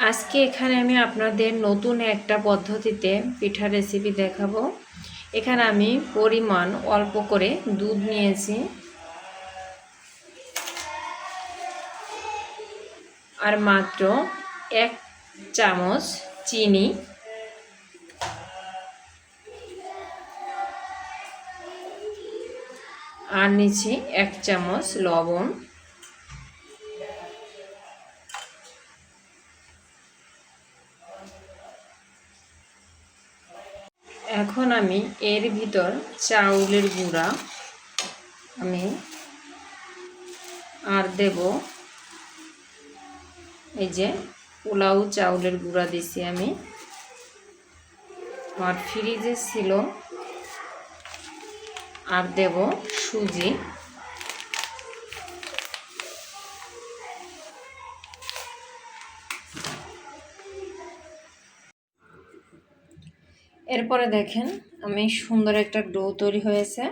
আজকে এখানে আমি আপনাদের নতুন একটা পদ্ধতিতে পিঠা রেসিপি দেখাবো। এখানে আমি পরিমাণ অল্প করে দুধ নিয়েছি আর মাত্র 1 চামচ চিনি, আর নিচ্ছি 1 চামচ লবণ। এখন আমি এর ভিতর চাউলের গুঁড়া আমি আর দেব, এই যে পোলাও চাউলের গুঁড়া দিছি আমি, আর ফ্রিজে ছিল। আর দেব সুজি, এরপরে দেখেন আমি সুন্দর একটা ডো তৈরি হয়েছে।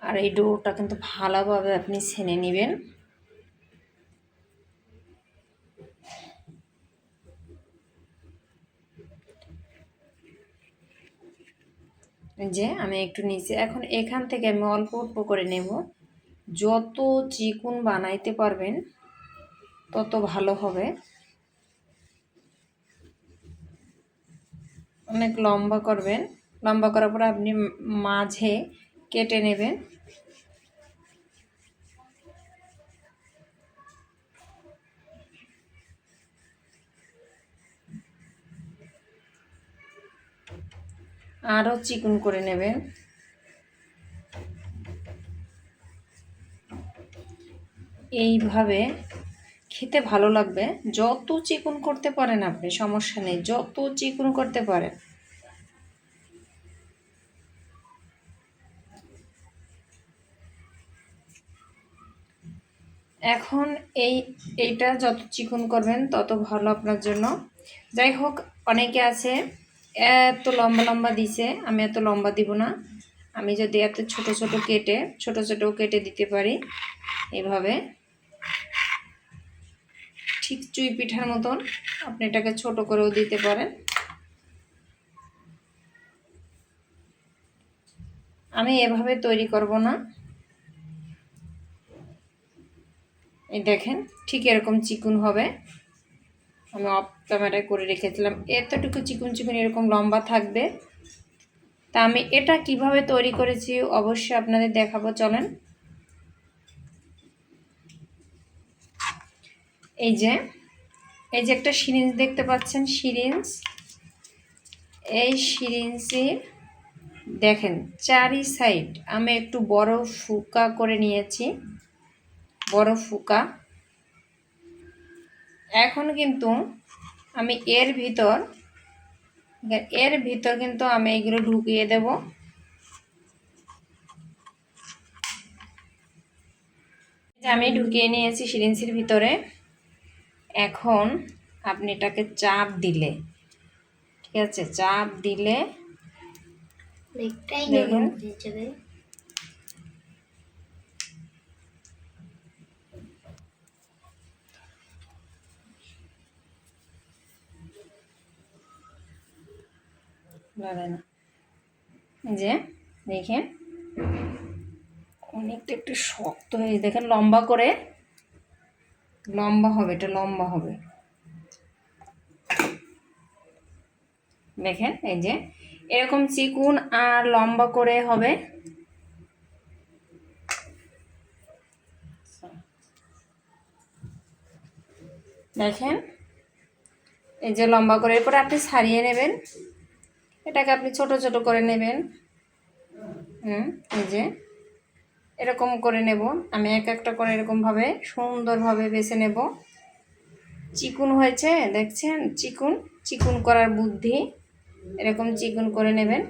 আর এই ডোটা কিন্তু ভালোভাবে আপনি ছেনে নেবেন। যে আমি একটু নিচে, এখন এখান থেকে আমি অল্প অল্প করে নেব। যত চিকন বানাইতে পারবেন তত ভালো হবে। অনেক লম্বা করবেন, লম্বা করার পর আপনি মাঝে কেটে নেবেন। আরও চিকন করে নেবেন। এইভাবে খেতে ভালো লাগবে। যত চিকন করতে পারেন আপনি, সমস্যা নেই, যত চিকন করতে পারেন। এখন এইটা যত চিকন করবেন তত ভালো আপনার জন্য। যাই হোক, অনেকে আছে এত লম্বা লম্বা দিছে, আমি এত লম্বা দিব না। আমি যদি এত ছোট ছোট কেটে দিতে পারি, এভাবে ঠিক চুই পিঠার মতন আপনি এটাকে ছোট করেও দিতে পারেন। আমি এভাবে তৈরি করব না। এই দেখেন ঠিক এরকম চিকন হবে। আমি অফ ক্যামেরায় করে রেখেছিলাম, এতটুকু চিকন চিকন এরকম লম্বা থাকবে। তা আমি এটা কিভাবে তৈরি করেছি অবশ্যই আপনাদের দেখাবো, চলেন। এই যে একটা সিরিঞ্জ দেখতে পাচ্ছেন, সিরিঞ্জ। এই সিরিঞ্জের দেখেন চারি সাইড আমি একটু বড় ফুকা করে নিয়েছি, বড় ফুকা। এখন কিন্তু আমি এর ভিতর কিন্তু আমি এগুলো ঢুকিয়ে দেব। আমি ঢুকিয়ে নিয়েছি সিরিঞ্জের ভিতরে। এখন আপনি এটাকে চাপ দিলে, ঠিক আছে, চাপ দিলে দেখুন যে দেখেন অনেকটা একটু শক্ত হয়ে, দেখেন লম্বা করে, লম্বা হবে, এটা লম্বা হবে। দেখেন এই যে এরকম চিকুন আর লম্বা করে হবে। দেখেন এই যে লম্বা করে, এরপরে আপনি ছাড়িয়ে নেবেন। এটাকে আপনি ছোট ছোট করে নেবেন। এই যে এরকম করে নেব আমি, এক একটা করে এরকমভাবে সুন্দরভাবে বেছে নেব। চিকুন হয়েছে দেখছেন, চিকুন চিকুন করার বুদ্ধি, এরকম চিকুন করে নেবেন।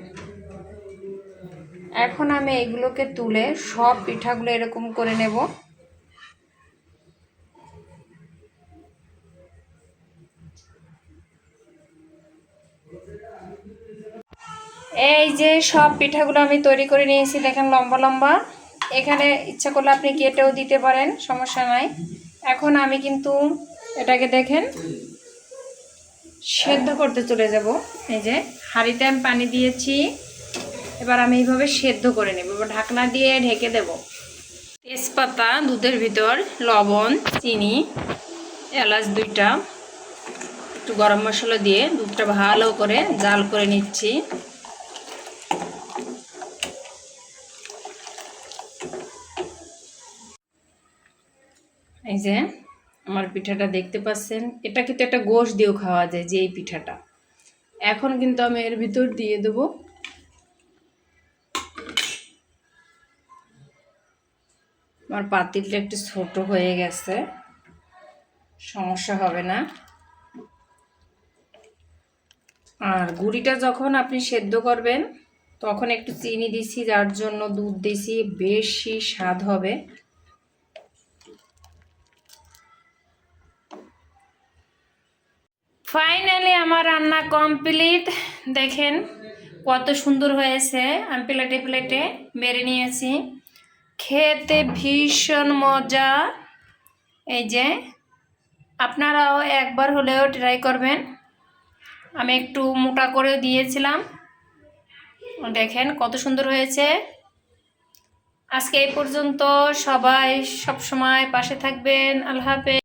এখন আমি এগুলোকে তুলে সব পিঠাগুলো এরকম করে নেব। এই যে সব পিঠাগুলো আমি তৈরি করে নিয়েছি, দেখেন লম্বা লম্বা। এখানে ইচ্ছা করলে আপনি কেটেও দিতে পারেন, সমস্যা নাই। এখন আমি কিন্তু এটাকে দেখেন সেদ্ধ করতে চলে যাব। এই যে হাঁড়িতে আমি পানি দিয়েছি, এবার আমি এইভাবে সেদ্ধ করে নেব। এবার ঢাকনা দিয়ে ঢেকে দেব। তেজপাতা, দুধের ভিতর লবণ, চিনি, এলাচ 2টা, একটু গরম মশলা দিয়ে দুধটা ভালো করে জাল করে নিচ্ছি। এই যে আমার পিঠাটা দেখতে পাচ্ছেন, এটা কিন্তু একটা গোশ দিয়েও খাওয়া যায় যে এই পিঠাটা। এখন কিন্তু আমি এর ভিতর দিয়ে দেব আমার পাতিলটা একটু ছোট হয়ে গেছে, সমস্যা হবে না। আর গুঁড়িটা যখন আপনি সেদ্ধ করবেন তখন একটু চিনি দিছি, যার জন্য দুধ দিছি, বেশি স্বাদ হবে। ফাইনালি আমার রান্না কমপ্লিট। দেখেন কত সুন্দর হয়েছে। আমি প্লেটে প্লেটে বেড়ে নিয়েছি, খেতে ভীষণ মজা। এই যে আপনারাও একবার হলেও ট্রাই করবেন। আমি একটু মোটা করে দিয়েছিলাম, দেখেন কত সুন্দর হয়েছে। আজকে এই পর্যন্ত, সবাই সব সময় পাশে থাকবেন। আল্লাহ হাফেজ।